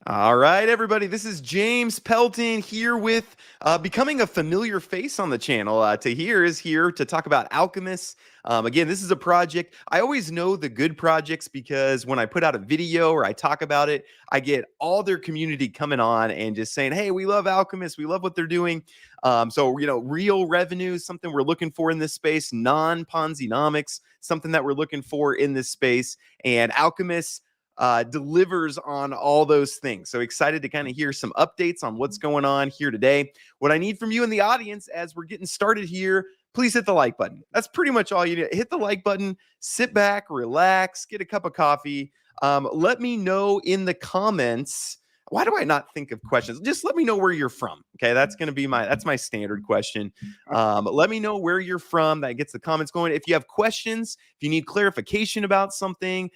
All right, everybody. This is James Pelton here with becoming a familiar face on the channel. Tahier is here to talk about Alchemists. Again, this is a project. I always know the good projects because when I put out a video or I talk about it, I get all their community coming on and just saying, hey, we love Alchemists. We love what they're doing. Real revenue is something we're looking for in this space. Non-Ponzi-nomics, something that we're looking for in this space. And Alchemists delivers on all those things. So excited to kind of hear some updates on what's going on here today. What I need from you in the audience as we're getting started here, please hit the like button. That's pretty much all you need. Hit the like button, sit back, relax, get a cup of coffee. Let me know in the comments. Why do I not think of questions? Just let me know where you're from. Okay, that's my standard question. Let me know where you're from. That gets the comments going. If you have questions, if you need clarification about something's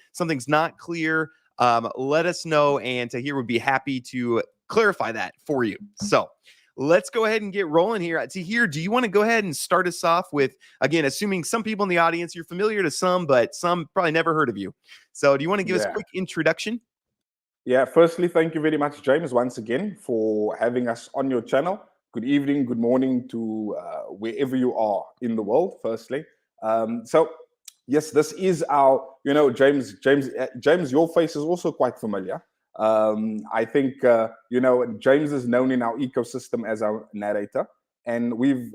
not clear, let us know, and Tahier would be happy to clarify that for you. So let's go ahead and get rolling here. Tahier, do you want to go ahead and start us off with, again, assuming some people in the audience, you're familiar to some, but some probably never heard of you. So do you want to give us a quick introduction? Yeah, firstly, thank you very much, James, once again for having us on your channel. Good evening, good morning to wherever you are in the world, firstly. Yes, this is our, James, your face is also quite familiar. I think, James is known in our ecosystem as our narrator, and we've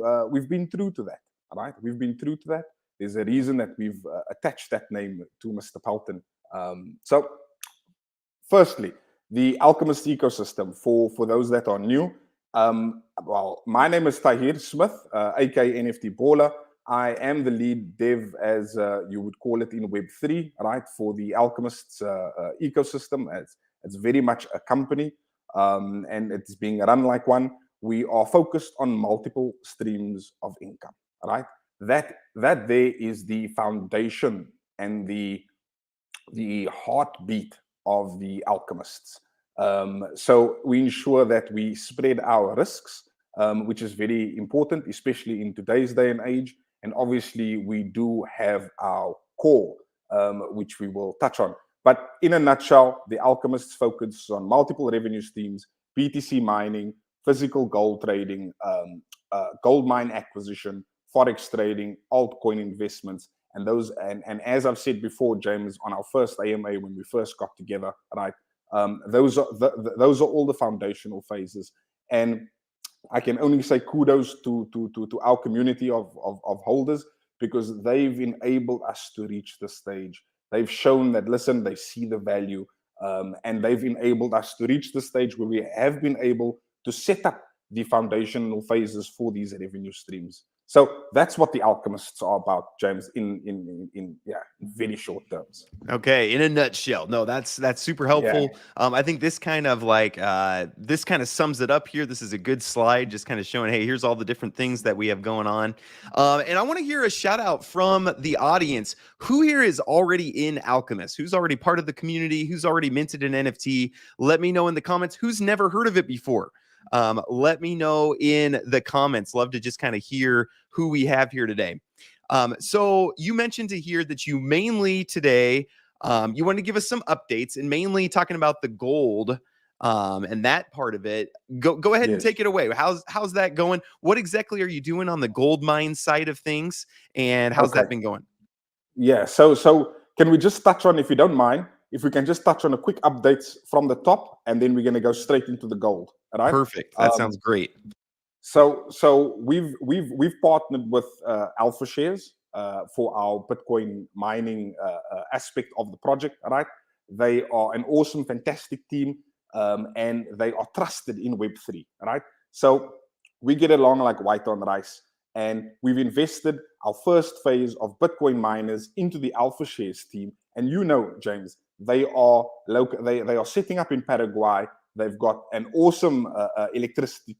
been true to that, right? We've been true to that. There's a reason that we've attached that name to Mr. Pelton. Firstly, the Alchemist ecosystem, for those that are new. Well, my name is Tahier Smith, aka NFT Baller. I am the lead dev, as you would call it in Web3, right, for the Alchemists ecosystem. It's very much a company, and it's being run like one. We are focused on multiple streams of income, right? That there is the foundation and the heartbeat of the Alchemists. So we ensure that we spread our risks, which is very important, especially in today's day and age. And obviously, we do have our core, which we will touch on. But in a nutshell, the Alchemists focus on multiple revenue streams: BTC mining, physical gold trading, gold mine acquisition, forex trading, altcoin investments, and those. And as I've said before, James, on our first AMA when we first got together, right? Those are all the foundational phases. And I can only say kudos to our community of holders, because they've enabled us to reach this stage. They've shown that, listen, they see the value, and they've enabled us to reach the stage where we have been able to set up the foundational phases for these revenue streams. So that's what the Alchemists are about, James, in very short terms. Okay, in a nutshell. No, that's super helpful. I think this kind of sums it up here. This is a good slide, just kind of showing, hey, here's all the different things that we have going on. And I want to hear a shout out from the audience. Who here is already in Alchemist? Who's already part of the community? Who's already minted an NFT? Let me know in the comments. Who's never heard of it before? Let me know in the comments. Love to just kind of hear who we have here today. So you mentioned to hear that you mainly today, you want to give us some updates, and mainly talking about the gold and that part of it. Go ahead and take it away. How's that going? What exactly are you doing on the gold mine side of things, and how's that been going? Yeah, so can we just touch on, if you don't mind, if we can just touch on a quick updates from the top, and then we're going to go straight into the gold. All right. Perfect. That sounds great. So we've partnered with Alpha Shares for our Bitcoin mining aspect of the project. Right, they are an awesome, fantastic team, and they are trusted in Web3. Right, so we get along like white on rice, and we've invested our first phase of Bitcoin miners into the Alpha Shares team. And James, they are local. They are setting up in Paraguay. They've got an awesome electricity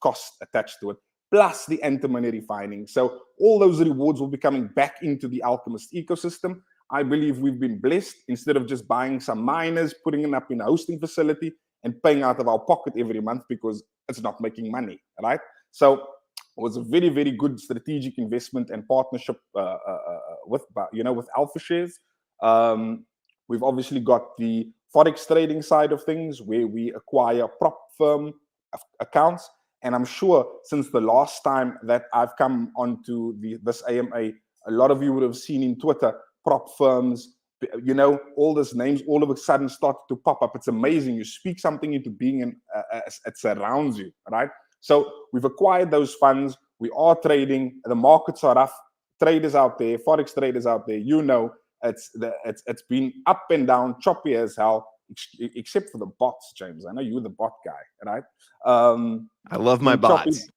cost attached to it, plus the antimony refining. So all those rewards will be coming back into the Alchemist ecosystem. I believe we've been blessed. Instead of just buying some miners, putting them up in a hosting facility, and paying out of our pocket every month because it's not making money, right? So it was a very, very good strategic investment and partnership with Alpha Shares. We've obviously got the Forex trading side of things, where we acquire prop firm accounts. And I'm sure since the last time that I've come onto this AMA, a lot of you would have seen in Twitter, prop firms, you know, all these names all of a sudden start to pop up. It's amazing. You speak something into being and it surrounds you, right? So we've acquired those funds. We are trading. The markets are rough. Traders out there, Forex traders out there, you know, it's been up and down, choppy as hell, except for the bots, James. I know you're the bot guy, right? I love my bots.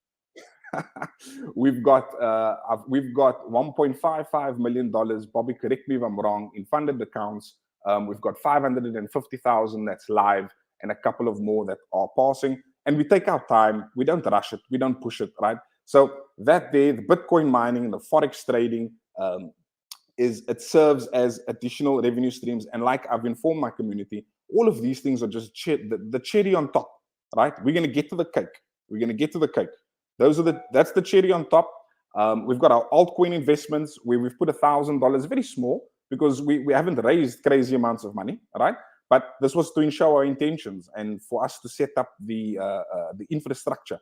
We've got $1.55 million. Bobby, correct me if I'm wrong, in funded accounts. We've got 550,000 that's live, and a couple of more that are passing. And we take our time. We don't rush it. We don't push it, right? So that there, the Bitcoin mining, the Forex trading, it serves as additional revenue streams. And like I've informed my community, all of these things are just the cherry on top, right? We're going to get to the cake. We're going to get to the cake. That's the cherry on top. We've got our altcoin investments where we've put $1,000, very small, because we haven't raised crazy amounts of money, right? But this was to ensure our intentions and for us to set up the infrastructure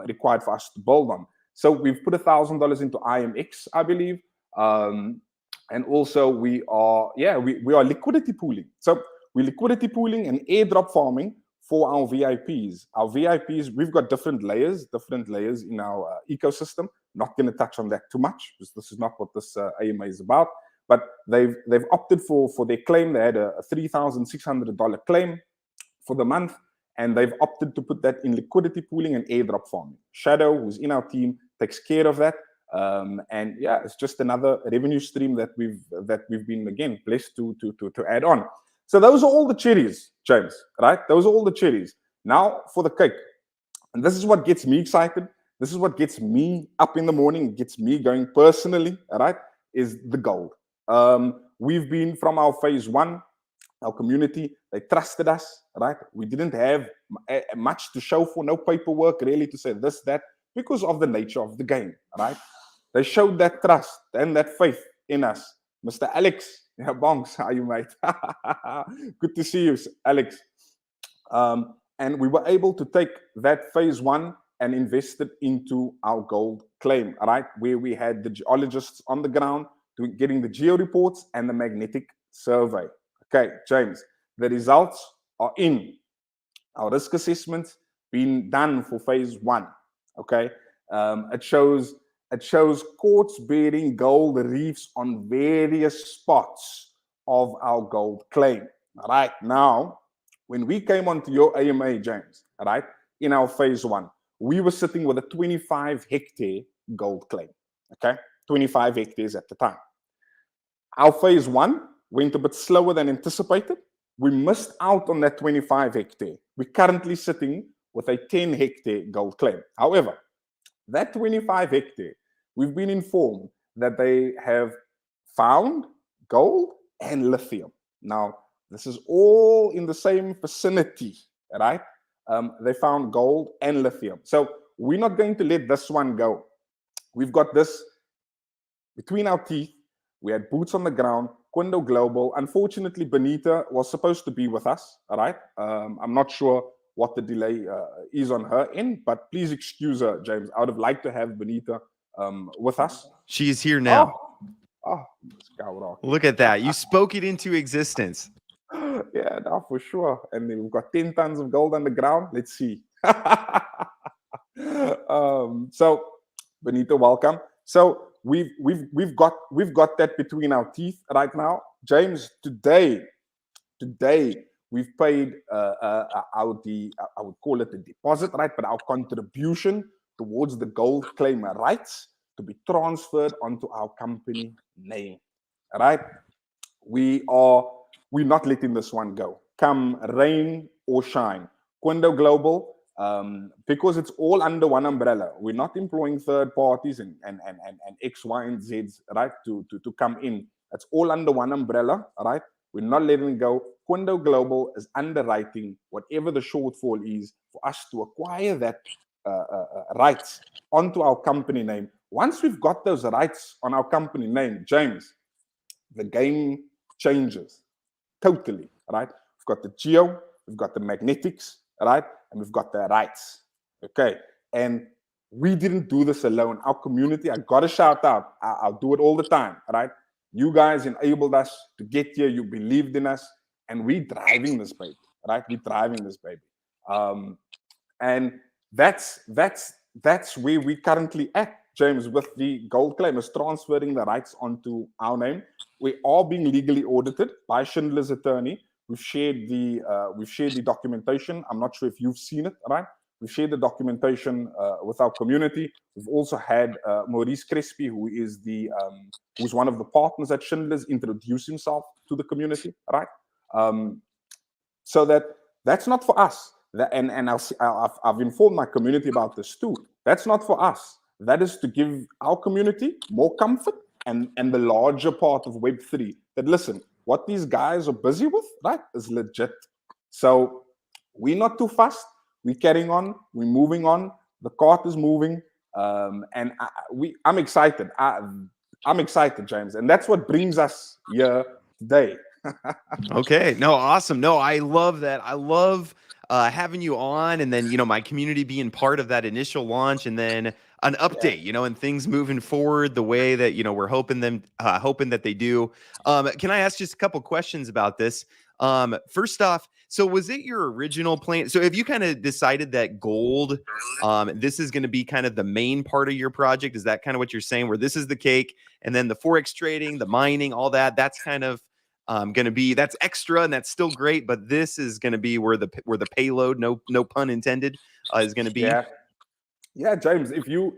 required for us to build on. So we've put $1,000 into IMX, I believe. And also we are liquidity pooling. So we're liquidity pooling and airdrop farming for our VIPs. Our VIPs, we've got different layers in our ecosystem. Not going to touch on that too much, because this is not what this AMA is about. But they've opted for their claim. They had a $3,600 claim for the month, and they've opted to put that in liquidity pooling and airdrop farming. Shadow, who's in our team, takes care of that. And yeah, it's just another revenue stream that we've been, again, blessed to add on. So those are all the cherries, James, right? Those are all the cherries. Now for the cake. And this is what gets me excited. This is what gets me up in the morning, gets me going personally, right? Is the gold. We've been from our phase one, our community, they trusted us, right? We didn't have much to show for, no paperwork really to say this, that, because of the nature of the game, right? They showed that trust and that faith in us. Mr. Alex, yeah, Bongs, how are you, mate? Good to see you, Alex. And we were able to take that phase one and invest it into our gold claim, right? Where we had the geologists on the ground getting the geo reports and the magnetic survey. Okay, James, the results are in. Our risk assessment been done for phase one. Okay, it shows quartz bearing gold reefs on various spots of our gold claim. All right, now when we came onto your AMA, James, all right, in our phase one, we were sitting with a 25-hectare gold claim. Okay, 25 hectares at the time. Our phase one went a bit slower than anticipated. We missed out on that 25 hectare. We're currently sitting with a 10-hectare gold claim. However, that 25 hectare, we've been informed that they have found gold and lithium. Now, this is all in the same vicinity, right? They found gold and lithium. So we're not going to let this one go. We've got this between our teeth. We had boots on the ground, Quindo Global. Unfortunately, Benita was supposed to be with us, all right? I'm not sure what the delay is on her end, but please excuse her, James. I would have liked to have Benita with us. She's here now. Look at that. You spoke it into existence. Yeah, no, for sure. And we've got 10 tons of gold on the ground. Let's see. So, Benita, welcome. So we've got that between our teeth right now, James. Today we've paid I would call it a deposit, right? But our contribution towards the gold claim rights to be transferred onto our company name, right? We're not letting this one go, come rain or shine. Quindo Global, because it's all under one umbrella. We're not employing third parties and X, Y, and Z's, right, to come in. It's all under one umbrella, right? We're not letting it go. Quindo Global is underwriting whatever the shortfall is for us to acquire that rights onto our company name. Once we've got those rights on our company name, James, the game changes. totally, right? We've got the geo, we've got the magnetics, right? And we've got the rights, okay? And we didn't do this alone. Our community, I got to shout out. I'll do it all the time, right? You guys enabled us to get here. You believed in us, and we're driving this baby, right? We're driving this baby, and that's where we currently at, James, with the gold claim is transferring the rights onto our name. We are being legally audited by Schindler's attorney. We've shared the documentation. I'm not sure if you've seen it, right? We've shared the documentation with our community. We've also had Maurice Crespi, who's one of the partners at Schindler's, introduce himself to the community, right? So that's not for us. And I've informed my community about this too. That's not for us. That is to give our community more comfort and the larger part of Web3 that, listen, what these guys are busy with, right, is legit. So we're not too fast. We're carrying on. We're moving on. The cart is moving. And I'm excited. I'm excited, James. And that's what brings us here today. Okay. No, awesome. No, I love that. I love having you on, and then, my community being part of that initial launch, and then an update, and things moving forward the way that, we're hoping that they do. Can I ask just a couple questions about this? First off, so was it your original plan? So have you kind of decided that gold, this is going to be kind of the main part of your project? Is that kind of what you're saying, where this is the cake, and then the Forex trading, the mining, all that's kind of going to be, that's extra, and that's still great, but this is going to be where the payload, no pun intended, is going to be? Yeah, James, if you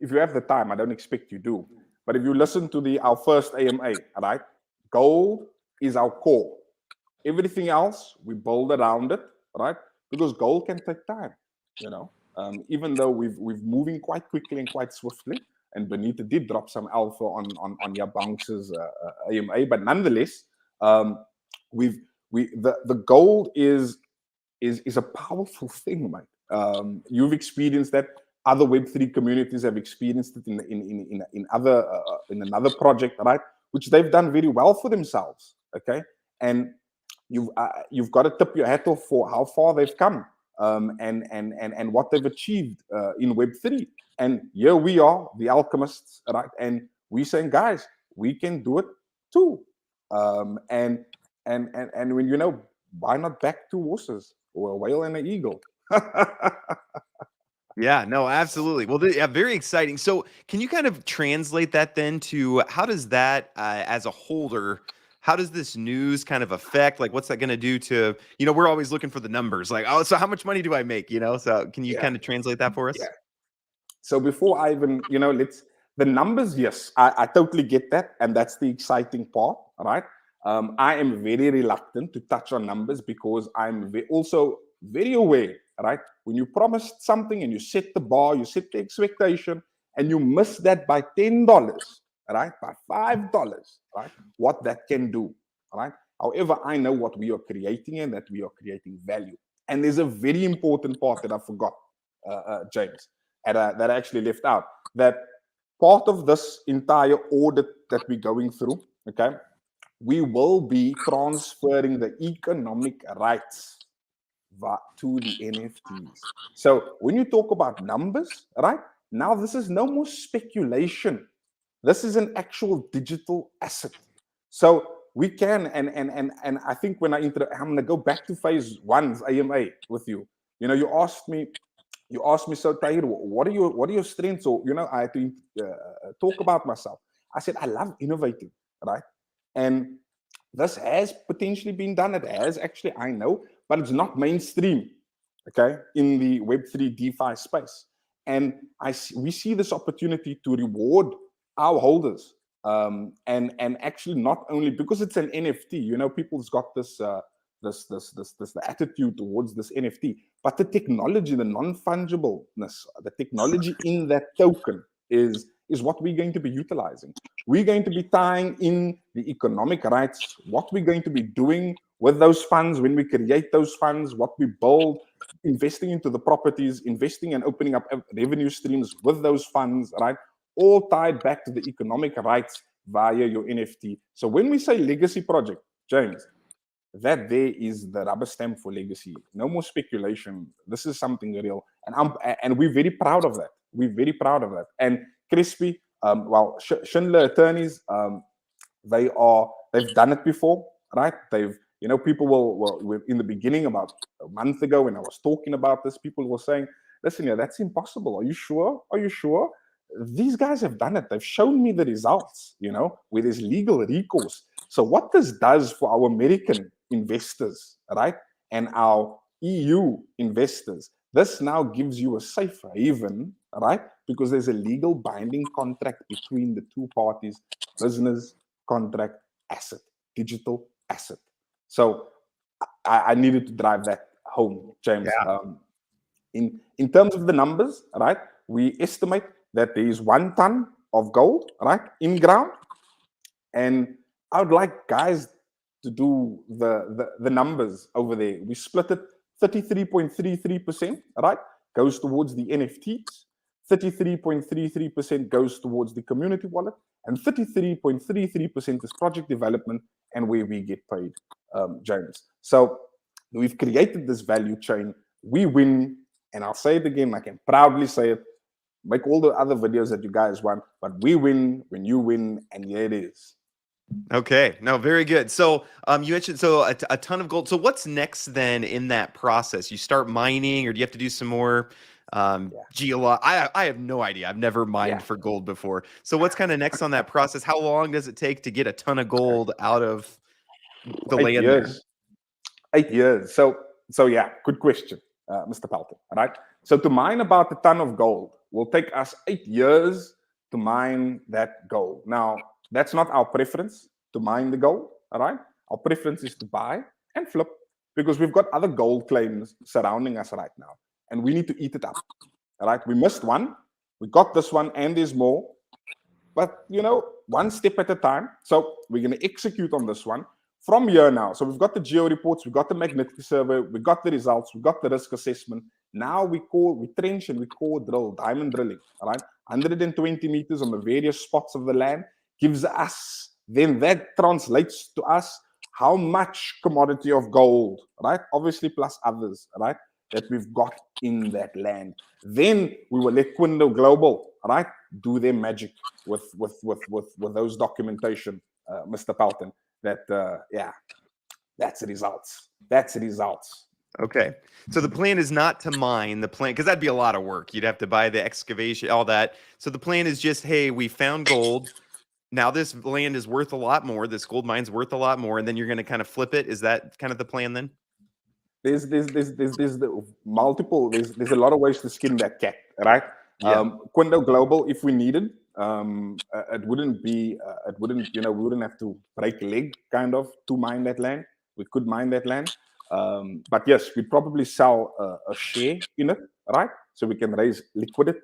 have the time, I don't expect you do, but if you listen to our first AMA, right, gold is our core. Everything else we build around it, right? Because gold can take time, even though we've moving quite quickly and quite swiftly. And Benita did drop some alpha on Yabanks's AMA, but nonetheless, the gold is a powerful thing, mate. You've experienced that. Other Web3 communities have experienced it in another project, right? Which they've done very well for themselves. Okay, and you've got to tip your hat off for how far they've come, and what they've achieved in Web3. And here we are, the alchemists, right? And we're saying, guys, we can do it too. And when why not back two horses, or a whale and an eagle? Yeah, no, absolutely. Well, yeah, very exciting. So can you kind of translate that then to how does that, as a holder, how does this news kind of affect, like, what's that going to do to, we're always looking for the numbers, like, oh, so how much money do I make, so can you kind of translate that for us? Yeah. So before I even, the numbers, yes, I totally get that. And that's the exciting part, right? I am very reluctant to touch on numbers because I'm also very aware, right? When you promised something and you set the bar, you set the expectation, and you miss that by $10, right? By $5, right? What that can do, right? However, I know what we are creating, and that we are creating value. And there's a very important part that I forgot, James, that I actually left out. That part of this entire audit that we're going through, okay, we will be transferring the economic rights to the NFTs. So when you talk about numbers, right, now this is no more speculation. This is an actual digital asset. So we can, and I think when I'm going to go back to phase one's AMA with you. You asked me, so Tahier, what are your strengths? Or I had to talk about myself. I said I love innovating, right? And this has potentially been done. It has actually, I know, but it's not mainstream, okay, in the Web3 DeFi space. And we see this opportunity to reward our holders, and actually not only because it's an NFT. People's got this attitude towards this NFT, but the technology, the non-fungibleness, the technology in that token is what we're going to be utilizing. We're going to be tying in the economic rights, what we're going to be doing with those funds when we create those funds, what we build, investing into the properties, investing and opening up revenue streams with those funds, right? All tied back to the economic rights via your NFT. So when we say legacy project, James, that there is the rubber stamp for legacy. No more speculation. This is something real, and we're very proud of that. We're very proud of that. And Crispy, well, Schindler Attorneys, they've done it before, right? People will in the beginning, about a month ago, when I was talking about this, people were saying, listen, that's impossible. Are you sure? Are you sure? These guys have done it. They've shown me the results, where there's legal recourse. So what this does for our American investors, right, and our EU investors, this now gives you a safe haven, right, because there's a legal binding contract between the two parties, business, contract, asset, digital asset. So I needed to drive that home, James. Yeah. In terms of the numbers, right, we estimate that there is 1 ton of gold, right, in ground. And I would like guys to do the numbers over there. We split it 33.33%, right, goes towards the NFTs. 33.33% goes towards the community wallet, and 33.33% is project development and where we get paid, James. So we've created this value chain. We win, and I'll say it again, I can proudly say it, make all the other videos that you guys want, but we win when you win, and here it is. Okay, no, very good. So you mentioned a ton of gold. So what's next then in that process? You start mining, or do you have to do some more I have no idea. I've never mined for gold before. So what's kind of next on that process? How long does it take to get a ton of gold out of the 8 land years. there? 8 years. So yeah, good question, Mr. Pelton. All right. So to mine about a ton of gold will take us 8 years to mine that gold. Now, that's not our preference to mine the gold. All right. Our preference is to buy and flip, because we've got other gold claims surrounding us right now, and we need to eat it up. All right. We missed one. We got this one, and there's more. But, one step at a time. So we're going to execute on this one from here now. So we've got the geo reports, we've got the magnetic survey, we got the results, we've got the risk assessment. Now we trench and we core drill, diamond drilling, all right? 120 meters on the various spots of the land gives us, then that translates to us how much commodity of gold, right? Obviously plus others, right? That we've got in that land. Then we will let Quindo Global, right, do their magic with those documentation, Mr. Pelton. That's the results. That's the results. Okay. So the plan is not to mine because that'd be a lot of work. You'd have to buy the excavation, all that. So the plan is just, hey, we found gold. Now this land is worth a lot more. This gold mine's worth a lot more. And then you're going to kind of flip it. Is that kind of the plan then? There's multiple, there's a lot of ways to skin that cat, right? Yeah. Quindo Global, if we needed, it wouldn't be, we wouldn't have to break a leg kind of to mine that land. We could mine that land. But yes, we'd probably sell a share in it, right? So we can raise liquid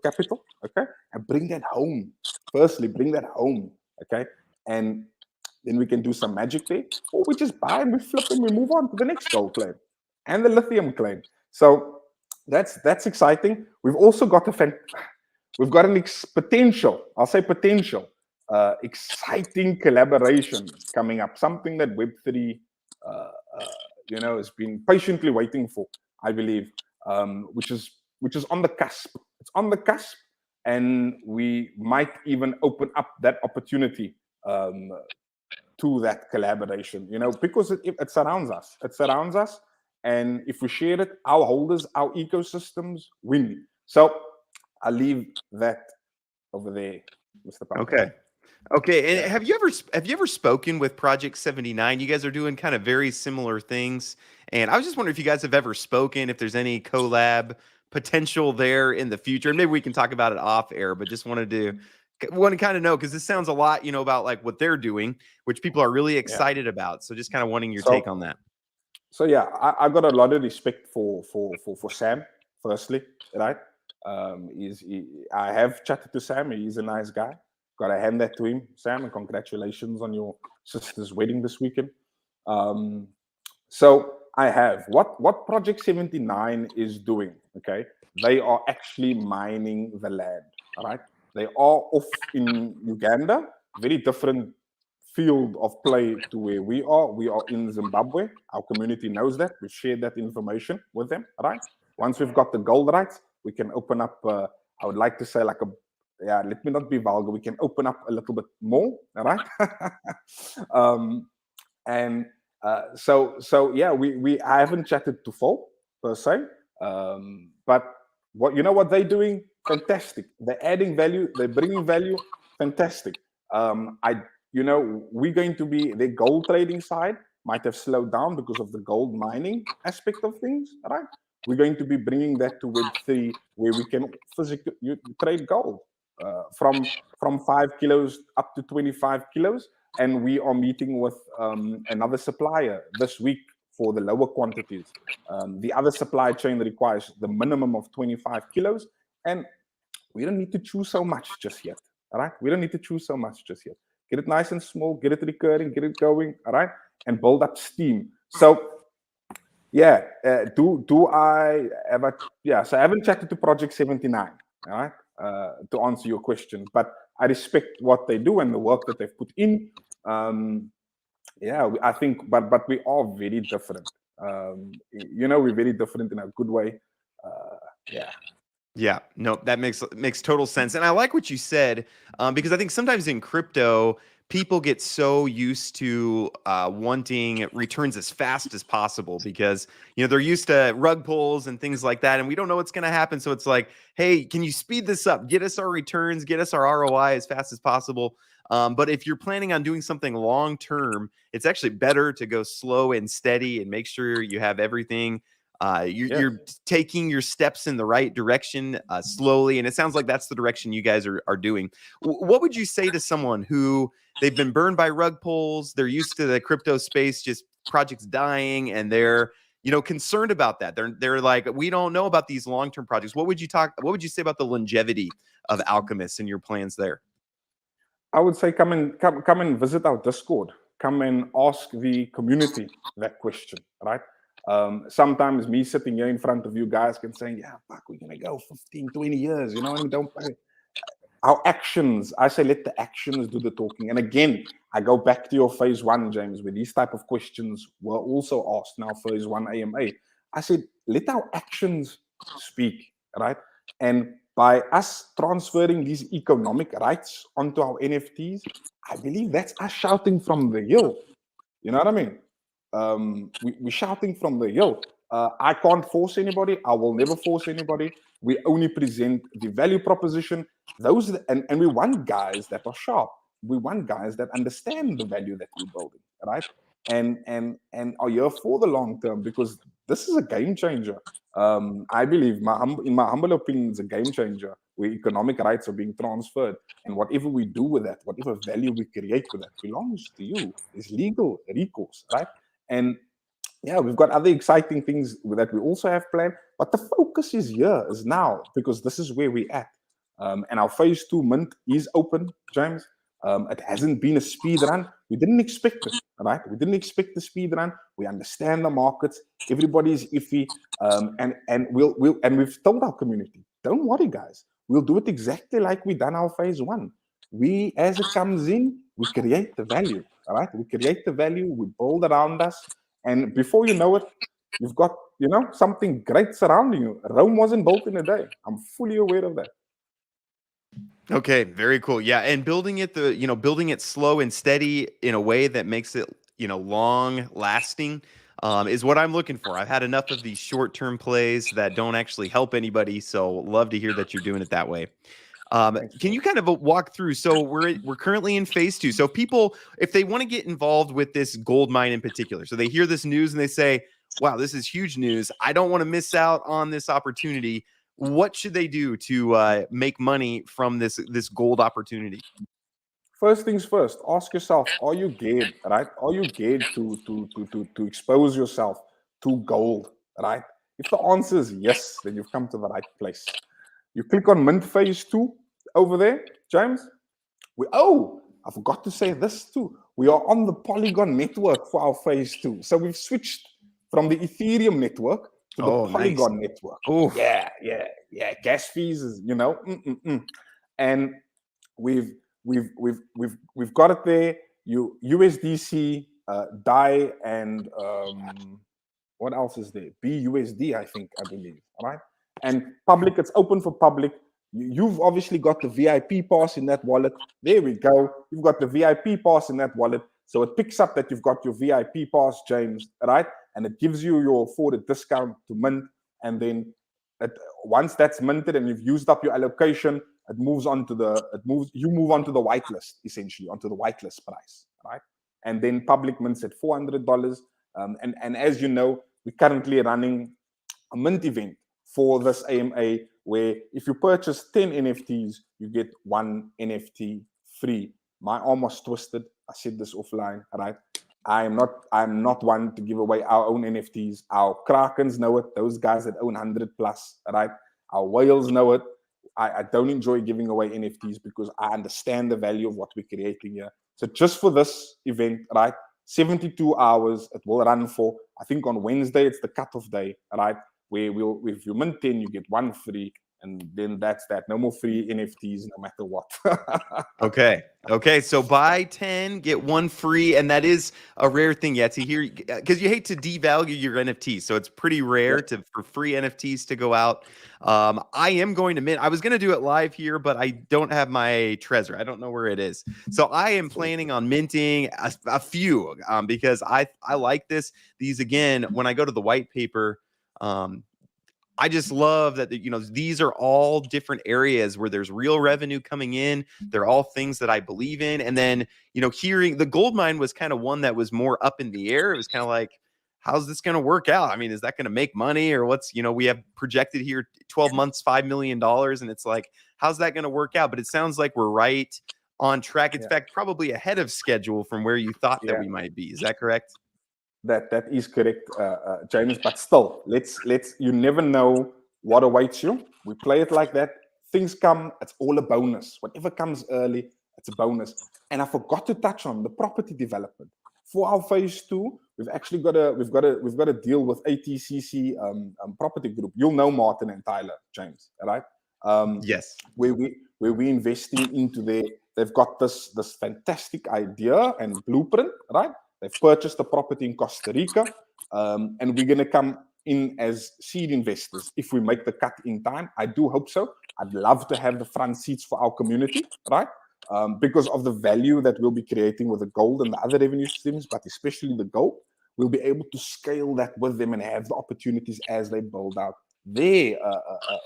capital, okay? And bring that home. Firstly, bring that home, okay? And then we can do some magic there, or we just buy and we flip and we move on to the next gold claim and the lithium claim. So that's exciting. We've also got an potential, I'll say potential, exciting collaboration coming up. Something that Web3, has been patiently waiting for, I believe, which is on the cusp. It's on the cusp, and we might even open up that opportunity to that collaboration, because it surrounds us. It surrounds us. And if we share it, our holders, our ecosystems win. So I'll leave that over there, Mr. Papa. Okay. And have you ever spoken with Project 79? You guys are doing kind of very similar things. And I was just wondering if you guys have ever spoken, if there's any collab potential there in the future. And maybe we can talk about it off air, but just wanted to kind of know, because this sounds a lot, about like what they're doing, which people are really excited about. So just kind of wanting your take on that. So yeah, I got a lot of respect for Sam, firstly, right? I have chatted to Sam. He's a nice guy. Got to hand that to him, Sam, and congratulations on your sister's wedding this weekend. So I have what Project 79 is doing. Okay, they are actually mining the land. All right, they are off in Uganda. Very different field of play to where we are. We are in Zimbabwe. Our community knows that. We shared that information with them, right? Once we've got the gold rights, we can open up, I would like to say like let me not be vulgar. We can open up a little bit more, all right? So yeah, I haven't chatted to Fo per se, but what they're doing, fantastic. They're adding value, they're bringing value, fantastic. We're going to be, the gold trading side might have slowed down because of the gold mining aspect of things, right? We're going to be bringing that to Web3, where we can physically trade gold from 5 kilos up to 25 kilos. And we are meeting with another supplier this week for the lower quantities. The other supply chain requires the minimum of 25 kilos. And we don't need to chew so much just yet. All right. We don't need to chew so much just yet. Get it nice and small, get it recurring, get it going. All right. And build up steam. So, yeah, do I ever? Yeah, so I haven't chatted to Project 79. All right. To answer your question, but I respect what they do and the work that they've put in. I think, but we are very different. We're very different in a good way. Yeah, no, that makes total sense. And I like what you said, because I think sometimes in crypto, people get so used to wanting returns as fast as possible because, they're used to rug pulls and things like that. And we don't know what's going to happen. So it's like, hey, can you speed this up? Get us our returns, get us our ROI as fast as possible. But if you're planning on doing something long term, it's actually better to go slow and steady and make sure you have everything. You're taking your steps in the right direction slowly. And it sounds like that's the direction you guys are doing. What would you say to someone who they've been burned by rug pulls? They're used to the crypto space, just projects dying, and they're, concerned about that. They're like, we don't know about these long-term projects. What would you say about the longevity of Alchemists and your plans there? I would say come and visit our Discord. Come and ask the community that question, right? Sometimes me sitting here in front of you guys can say, yeah, fuck, we're going to go 15, 20 years, and don't pay. Our actions, I say, let the actions do the talking. And again, I go back to your phase one, James, where these type of questions were also asked now, phase one AMA. I said, let our actions speak, right? And by us transferring these economic rights onto our NFTs, I believe that's us shouting from the hill. You know what I mean? We're shouting from the hill. I can't force anybody. I will never force anybody. We only present the value proposition. And we want guys that are sharp. We want guys that understand the value that we're building, right? And are here for the long term, because this is a game changer. I believe, in my humble opinion, it's a game changer where economic rights are being transferred. And whatever we do with that, whatever value we create with that belongs to you. It's legal recourse, right? And yeah, we've got other exciting things that we also have planned, but the focus is now, because this is where we're at. And our phase 2 mint is open, James. It hasn't been a speed run. We didn't expect it, right? We didn't expect the speed run. We understand the markets. Everybody is iffy. And we've told our community, don't worry, guys. We'll do it exactly like we done our phase 1. As it comes in, we create the value, all right? We create the value, we build around us. And before you know it, you've got, something great surrounding you. Rome wasn't built in a day. I'm fully aware of that. Okay, very cool. Yeah, and building it slow and steady in a way that makes it, long lasting, is what I'm looking for. I've had enough of these short-term plays that don't actually help anybody. So love to hear that you're doing it that way. Can you kind of walk through? So we're currently in phase 2. So people, if they want to get involved with this gold mine in particular, so they hear this news and they say, wow, this is huge news. I don't want to miss out on this opportunity. What should they do to make money from this gold opportunity? First things first, ask yourself, are you geared, right? Are you geared to expose yourself to gold, right? If the answer is yes, then you've come to the right place. You click on mint phase 2 over there, James. I forgot to say this too. We are on the Polygon network for our phase 2. So we've switched from the Ethereum network to the Polygon network. Oh, yeah. Gas fees is, and we've got it there. USDC, DAI, and what else is there? BUSD, I believe. All right. And public, it's open for public. You've obviously got the VIP pass in that wallet. There we go. You've got the VIP pass in that wallet. So it picks up that you've got your VIP pass, James, right? And it gives you your forward discount to mint. And then once that's minted and you've used up your allocation, it moves on to you move on to the whitelist, essentially, onto the whitelist price, right? And then public mints at $400. And as you know, we're currently running a mint event for this AMA where if you purchase 10 NFTs, you get 1 NFT free. My arm was twisted. I said this offline, right? I'm not one to give away our own NFTs. Our Krakens know it. Those guys that own 100 plus, right? Our whales know it. I don't enjoy giving away NFTs because I understand the value of what we're creating here. So just for this event, right? 72 hours it will run for. I think on Wednesday it's the cutoff day, right? Where if you mint 10, you get 1 free, and then that's that. No more free NFTs, no matter what. Okay. So buy 10, get 1 free, and that is a rare thing. Yeah, to hear, because you hate to devalue your NFTs, so it's pretty rare for free NFTs to go out. I am going to mint. I was going to do it live here, but I don't have my Trezor. I don't know where it is. So I am planning on minting a few because I like this. These, again, when I go to the white paper, I just love that, these are all different areas where there's real revenue coming in. They're all things that I believe in. And then, hearing the gold mine was kind of one that was more up in the air. It was kind of like, how's this going to work out? I mean, is that going to make money, or what's, we have projected here 12 months, $5 million. And it's like, how's that going to work out? But it sounds like we're right on track. In fact, probably ahead of schedule from where you thought that we might be. Is that correct? That is correct, James. But still, let's. You never know what awaits you. We play it like that. Things come. It's all a bonus. Whatever comes early, it's a bonus. And I forgot to touch on the property development for our phase 2. We've actually got a deal with ATCC Property Group. You'll know Martin and Tyler, James, right? Yes. Where we're investing into they've got this fantastic idea and blueprint, right? They've purchased a property in Costa Rica, and we're going to come in as seed investors if we make the cut in time. I do hope so. I'd love to have the front seats for our community, right? Because of the value that we'll be creating with the gold and the other revenue streams, but especially the gold. We'll be able to scale that with them and have the opportunities as they build out their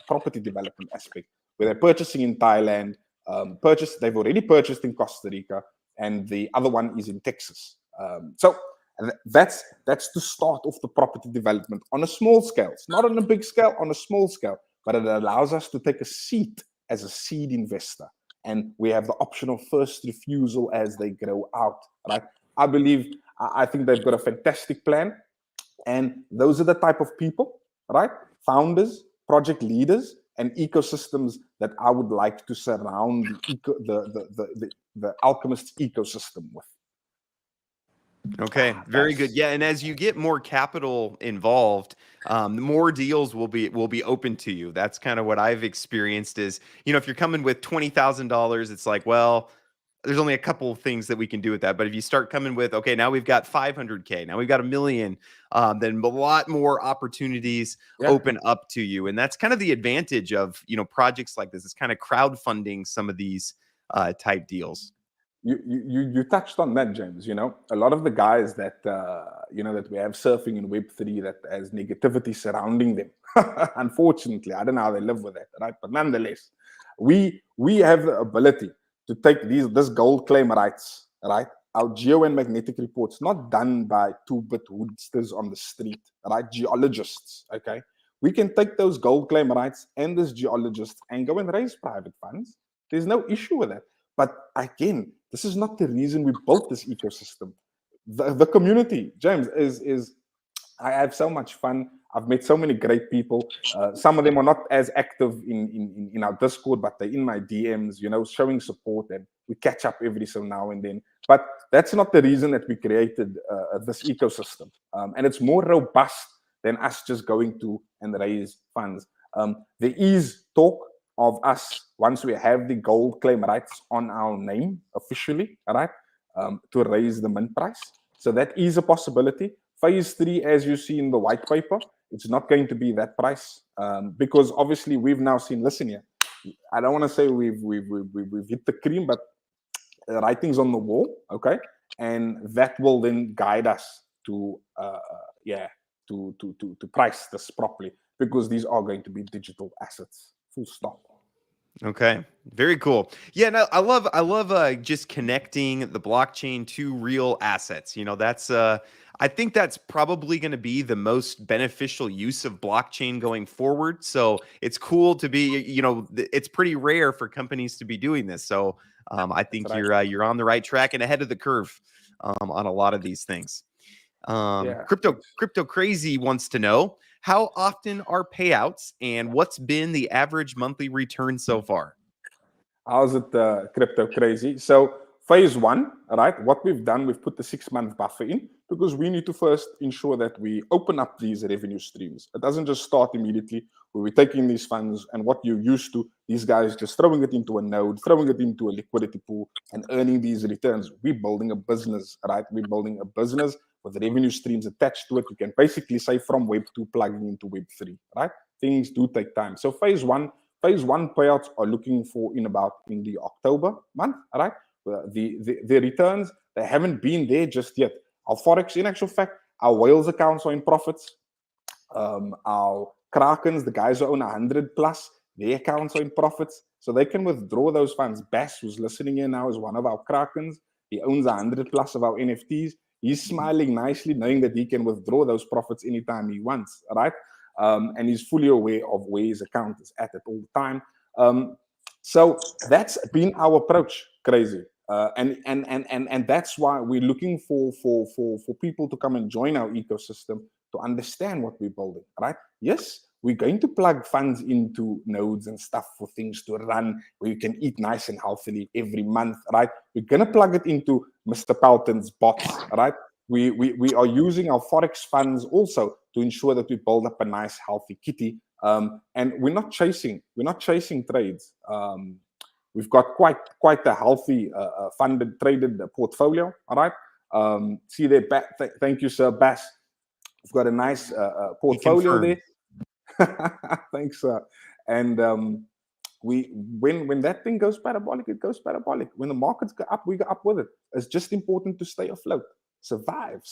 property development aspect, where they're purchasing in Thailand, they've already purchased in Costa Rica, and the other one is in Texas. So that's the start of the property development on a small scale. It's not on a big scale, on a small scale, but it allows us to take a seat as a seed investor. And we have the option of first refusal as they grow out, right? I think they've got a fantastic plan. And those are the type of people, right? Founders, project leaders, and ecosystems that I would like to surround the Alchemists ecosystem with. Okay, very good. Yeah, and as you get more capital involved, more deals will be open to you. That's kind of what I've experienced is, if you're coming with $20,000, it's like, well, there's only a couple of things that we can do with that. But if you start coming with, okay, now we've got 500K, now we've got $1 million, then a lot more opportunities open up to you. And that's kind of the advantage of, projects like this. It's kind of crowdfunding some of these type deals. You touched on that, James. A lot of the guys that that we have surfing in Web3 that has negativity surrounding them. Unfortunately, I don't know how they live with that, right? But nonetheless, we have the ability to take this gold claim rights, right? Our geo and magnetic reports, not done by 2-bit hoodsters on the street, right? Geologists, okay? We can take those gold claim rights and this geologists and go and raise private funds. There's no issue with that. But again, this is not the reason we built this ecosystem. The community, James, is I have so much fun. I've met so many great people. Some of them are not as active in our Discord, but they're in my DMs, showing support, and we catch up every so now and then. But that's not the reason that we created this ecosystem. And it's more robust than us just going to and raise funds. There is talk of us, once we have the gold claim rights on our name officially, right? to raise the mint price. So that is a possibility. Phase 3, as you see in the white paper, it's not going to be that price, because obviously we've now seen, listen here, I don't want to say we've hit the cream, but writing's on the wall, okay? And that will then guide us to to price this properly, because these are going to be digital assets. Full stop. Okay, very cool. Yeah, no, I love just connecting the blockchain to real assets. You know, that's I think that's probably going to be the most beneficial use of blockchain going forward. So it's cool to be, you know, it's pretty rare for companies to be doing this. So I think right. you're on the right track and ahead of the curve on a lot of these things. Yeah, Crypto Crazy wants to know, how often are payouts and what's been the average monthly return so far? how's it, Crypto Crazy? So phase 1, right? What we've done, we've put the 6-month buffer in, because we need to first ensure that we open up these revenue streams. It doesn't just start immediately where we're taking these funds and what you're used to, these guys just throwing it into a node, throwing it into a liquidity pool and earning these returns. We're building a business, right? We're building a business with revenue streams attached to it. You can basically say from Web 2 plugging into Web 3, right? Things do take time. So phase one payouts are looking for in the October month, right? The returns, they haven't been there just yet. Our Forex, in actual fact, our Wales accounts are in profits. Our Krakens, the guys who own 100 plus, their accounts are in profits. So they can withdraw those funds. Bass, who's listening here now, is one of our Krakens. He owns 100 plus of our NFTs. He's smiling nicely, knowing that he can withdraw those profits anytime he wants, right? And he's fully aware of where his account is at all the time. So that's been our approach, Crazy. And that's why we're looking for people to come and join our ecosystem to understand what we're building, right? Yes, we're going to plug funds into nodes and stuff for things to run where you can eat nice and healthily every month, right? We're going to plug it into Mr. Pelton's bots, right? We are using our Forex funds also to ensure that we build up a nice, healthy kitty. And we're not chasing trades. We've got quite a healthy funded, traded portfolio. All right. See there, thank you, Sir Bass. We've got a nice portfolio there. Thanks, sir. And when that thing goes parabolic, it goes parabolic. When the markets go up, we go up with it. It's just important to stay afloat, survive,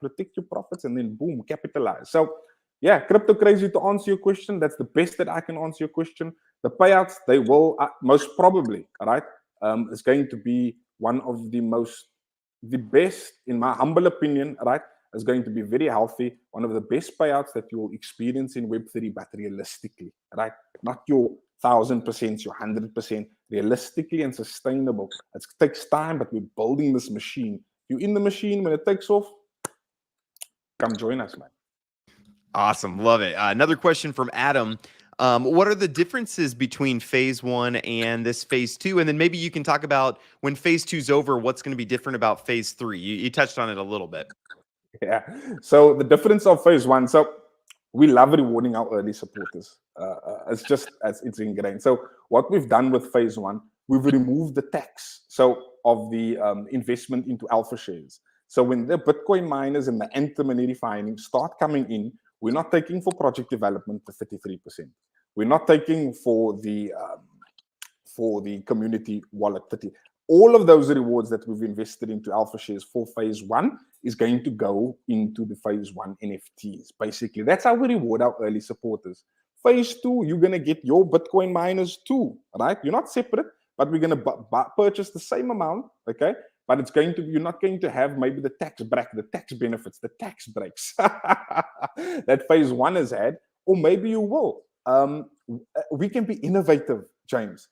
protect your profits, and then boom, capitalize. So yeah, Crypto Crazy, to answer your question, that's the best that I can answer your question. The payouts, they will most probably, all right, it's going to be one of the best, in my humble opinion, right, is going to be very healthy, one of the best payouts that you will experience in Web3, but realistically, right? Not your 1,000%, your 100%, realistically and sustainable. It takes time, but we're building this machine. You're in the machine. When it takes off, come join us, man. Awesome. Love it. Another question from Adam. What are the differences between phase 1 and this phase 2? And then maybe you can talk about when phase 2 is over, what's going to be different about phase 3? You touched on it a little bit. Yeah. So the difference of phase 1. So we love rewarding our early supporters. It's just as it's ingrained. So what we've done with phase 1, we've removed the tax of the investment into alpha shares. So when the Bitcoin miners and the antimony refining start coming in, we're not taking for project development the 33%. We're not taking for the community wallet 30%. All of those rewards that we've invested into alpha shares for phase 1 is going to go into the phase 1 NFTs. Basically, that's how we reward our early supporters. Phase 2, you're going to get your Bitcoin miners too, right? You're not separate, but we're going to purchase the same amount, okay? But it's going to, you're not going to have maybe the tax bracket, the tax benefits, the tax breaks that phase 1 has had, or maybe you will. We can be innovative, James.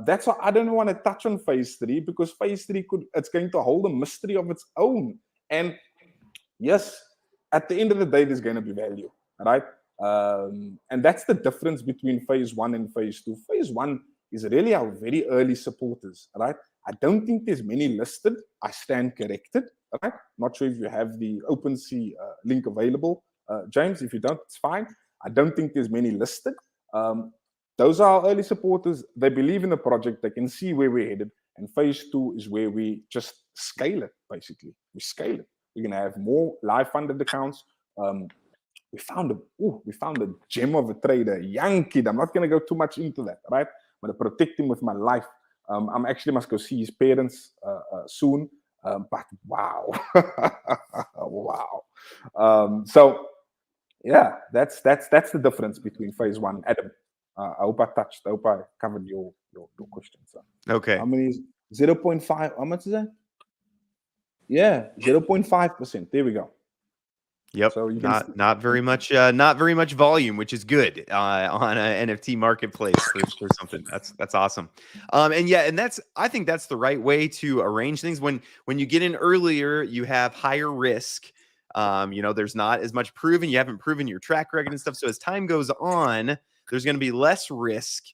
That's why I don't want to touch on phase 3, because phase 3 it's going to hold a mystery of its own. And yes, at the end of the day, there's going to be value, right? And that's the difference between phase 1 and phase 2. Phase 1 is really our very early supporters, right? I don't think there's many listed. I stand corrected, right? Not sure if you have the OpenSea link available, James. If you don't, it's fine. I don't think there's many listed. Those are our early supporters. They believe in the project. They can see where we're headed. And phase 2 is where we just scale it, basically. We scale it. We're going to have more live funded accounts. We found a gem of a trader, a young kid. I'm not going to go too much into that, right? I'm going to protect him with my life. I'm actually must go see his parents soon. But wow, wow. So yeah, that's the difference between phase 1. Adam, I hope I covered your question. So Okay. how many is 0.5? How much is that? Yeah, 0.5%. There we go. Yep. So you not very much volume, which is good on an NFT marketplace for something. That's awesome. And I think that's the right way to arrange things. When you get in earlier, you have higher risk. There's not as much proven. You haven't proven your track record and stuff. So as time goes on, there's going to be less risk.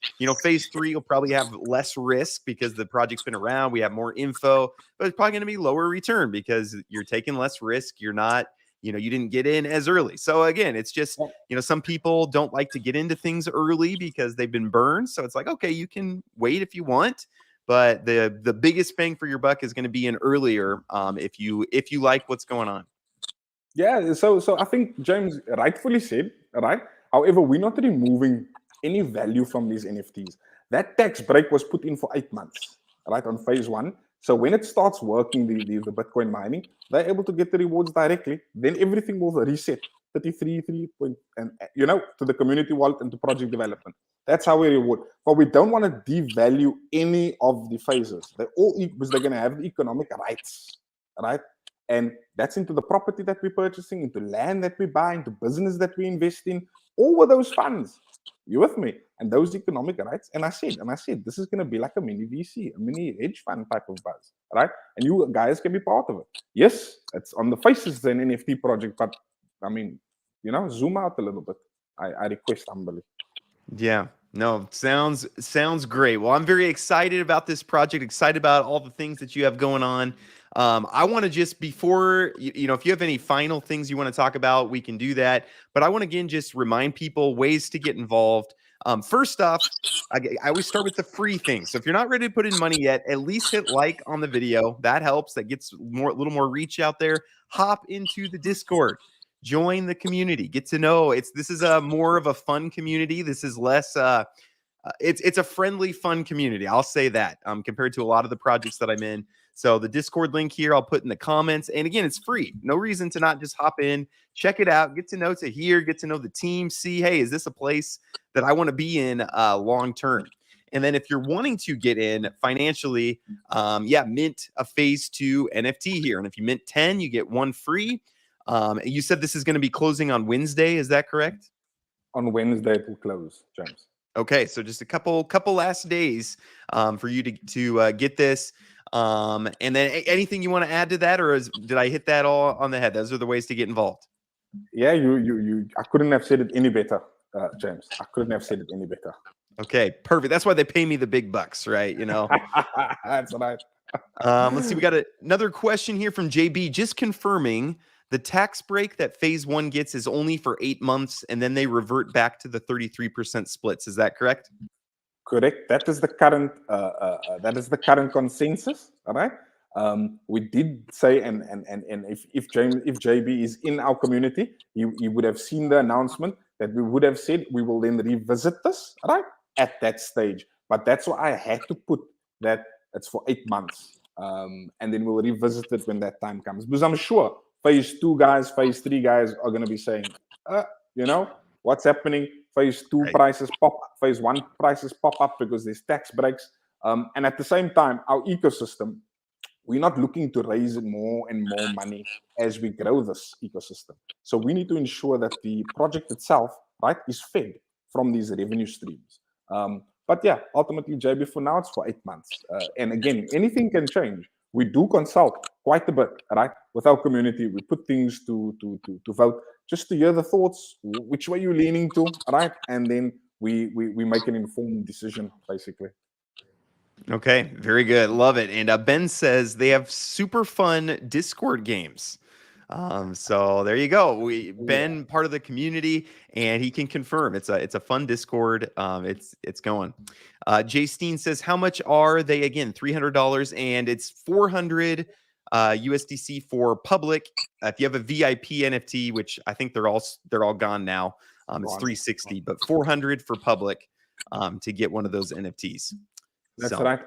Phase 3 will probably have less risk because the project's been around. We have more info, but it's probably going to be lower return because you're taking less risk. You're not, you didn't get in as early. So again, it's just, some people don't like to get into things early because they've been burned. So it's like, okay, you can wait if you want, but the biggest bang for your buck is going to be in earlier if you like what's going on. Yeah, so I think James rightfully said, right? However, we're not removing any value from these NFTs. That tax break was put in for 8 months, right, on phase 1. So when it starts working, the Bitcoin mining, they're able to get the rewards directly. Then everything will reset 33 point, and to the community wallet and to project development. That's how we reward. But we don't want to devalue any of the phases. They're all because they're going to have the economic rights, right? And that's into the property that we're purchasing, into land that we buy, into business that we invest in, all of those funds. You with me? And those economic rights. And I said, this is going to be like a mini VC, a mini hedge fund type of buzz, right? And you guys can be part of it. Yes, it's on the face it's an NFT project, but I mean, zoom out a little bit. I request humbly. Yeah. No, sounds great. Well, I'm very excited about this project, excited about all the things that you have going on. I want to just, before, if you have any final things you want to talk about, we can do that. But I want to, again, just remind people ways to get involved. First off, I always start with the free thing. So if you're not ready to put in money yet, at least hit like on the video. That helps. That gets a little more reach out there. Hop into the Discord. Join the community, get to know. This is a more of a fun community. This is less it's a friendly, fun community, I'll say that, compared to a lot of the projects that I'm in. So the Discord link here I'll put in the comments, and again, it's free. No reason to not just hop in, check it out, get to know Tahier, get to know the team, see, hey, is this a place that I want to be in long term? And then if you're wanting to get in financially, mint a phase 2 NFT here, and if you mint 10, you get 1 free. You said this is going to be closing on Wednesday. Is that correct? On Wednesday it will close, James. Okay, so just a couple last days for you to get this. And then anything you want to add to that, or did I hit that all on the head? Those are the ways to get involved. Yeah, you. I couldn't have said it any better, James. I couldn't have said it any better. Okay, perfect. That's why they pay me the big bucks, right? That's right. Let's see. We got another question here from JB, just confirming. The tax break that phase 1 gets is only for 8 months, and then they revert back to the 33% splits. Is that correct? Correct. That is the current consensus. All right. We did say, and if JB is in our community, he would have seen the announcement that we would have said we will then revisit this, right, at that stage. But that's why I had to put that it's for 8 months, and then we'll revisit it when that time comes. Because I'm sure phase 2 guys, phase 3 guys are going to be saying, what's happening? Phase 2 prices pop up, phase 1 prices pop up because there's tax breaks. And at the same time, our ecosystem, we're not looking to raise more and more money as we grow this ecosystem. So we need to ensure that the project itself, right, is fed from these revenue streams. But yeah, ultimately, JB, for now, it's for 8 months. And again, anything can change. We do consult quite a bit, right, with our community. We put things to vote just to hear the thoughts, which way you're leaning to, right? And then we make an informed decision, basically. Okay, very good. Love it. And Ben says they have super fun Discord games. So there you go. Ben, part of the community, and he can confirm it's a fun Discord. It's going. Jay Steen says, how much are they again? $300, and it's 400 USDC for public. If you have a VIP NFT, which I think they're all gone now, it's 360, but 400 for public to get one of those NFTs. That's right.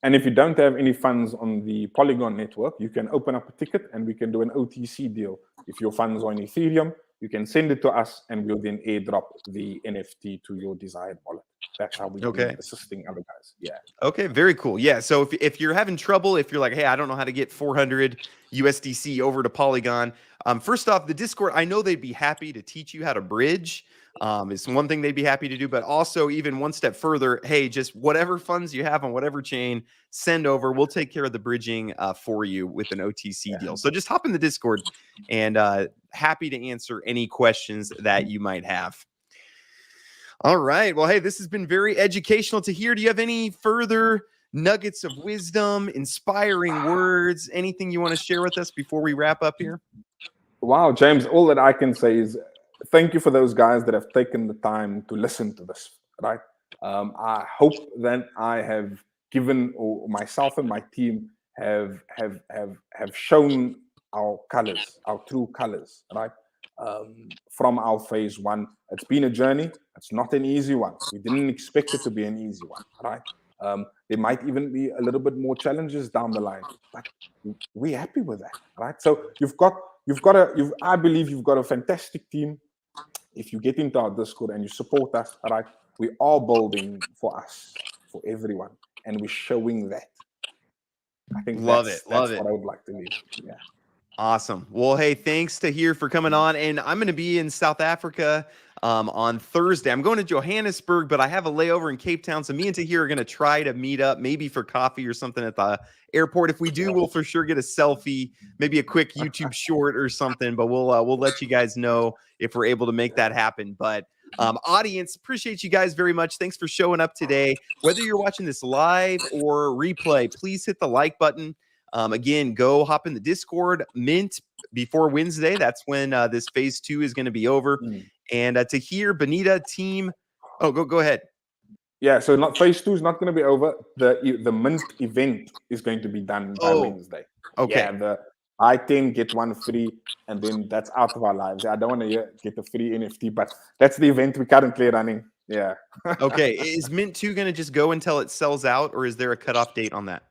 And if you don't have any funds on the Polygon network, you can open up a ticket and we can do an OTC deal. If your funds are in Ethereum, you can send it to us and we'll then airdrop the NFT to your desired wallet. That's how we've been assisting other guys. Yeah. Okay, very cool. Yeah. So if you're having trouble, if you're like, hey, I don't know how to get 400 USDC over to Polygon, first off, the Discord, I know they'd be happy to teach you how to bridge. It's one thing they'd be happy to do, but also even one step further, hey, just whatever funds you have on whatever chain, send over. We'll take care of the bridging for you with an OTC deal. So just hop in the Discord, and happy to answer any questions that you might have. All right. Well, hey, this has been very educational. Tahier, do you have any further nuggets of wisdom, inspiring words, anything you want to share with us before we wrap up here? Wow, James, all that I can say is thank you for those guys that have taken the time to listen to this, right? I hope that I have given, or myself and my team have shown our colors, our true colors, right? From our phase one. It's been a journey. It's not an easy one. We didn't expect it to be an easy one, right? There might even be a little bit more challenges down the line, but we're happy with that, right? So I believe you've got a fantastic team. If you get into our Discord and you support us, right, we are building for us, for everyone, and we're showing that. I think that's what I would like to leave. Yeah. Awesome. Well, hey, thanks Tahier for coming on. And I'm going to be in South Africa on Thursday. I'm going to Johannesburg, but I have a layover in Cape Town. So me and Tahier are going to try to meet up, maybe for coffee or something at the airport. If we do, we'll for sure get a selfie, maybe a quick YouTube short or something. But we'll let you guys know if we're able to make that happen. But audience, appreciate you guys very much. Thanks for showing up today. Whether you're watching this live or replay, please hit the like button. Again, go hop in the Discord, mint before Wednesday. That's when this phase 2 is going to be over. And Tahier, Benita, team. Oh, go ahead. Yeah, so phase 2 is not going to be over. The mint event is going to be done by Wednesday. Okay. Yeah, the buy 10, get 1 free, and then that's out of our lives. I don't want to get a free NFT, but that's the event we're currently running. Yeah. Okay. Is Mint 2 going to just go until it sells out, or is there a cutoff date on that?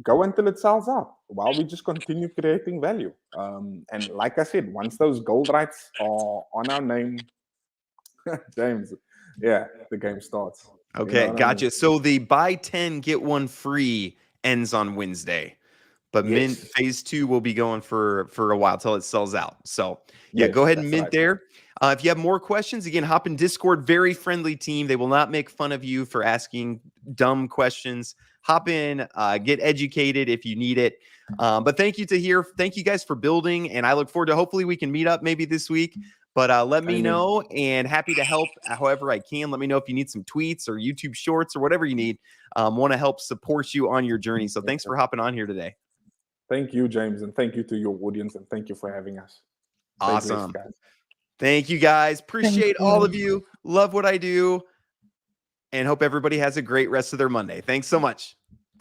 Go until it sells out while we just continue creating value. And like I said, once those gold rights are on our name, James, yeah, the game starts. Okay, gotcha. I mean? So the buy 10, get 1 free ends on Wednesday, but Mint phase 2 will be going for a while till it sells out. So yeah, go ahead and mint there. If you have more questions, again, hop in Discord. Very friendly team. They will not make fun of you for asking dumb questions. Hop in, get educated if you need it. But thank you, Tahier. Thank you guys for building, and I look forward to hopefully we can meet up maybe this week. But let me know, and happy to help however I can. Let me know if you need some tweets or YouTube shorts or whatever you need. Want to help support you on your journey. So thanks for hopping on here today. Thank you, James, and thank you to your audience, and thank you for having us. Awesome. Thank you, guys. Appreciate all of you. Love what I do, and hope everybody has a great rest of their Monday. Thanks so much.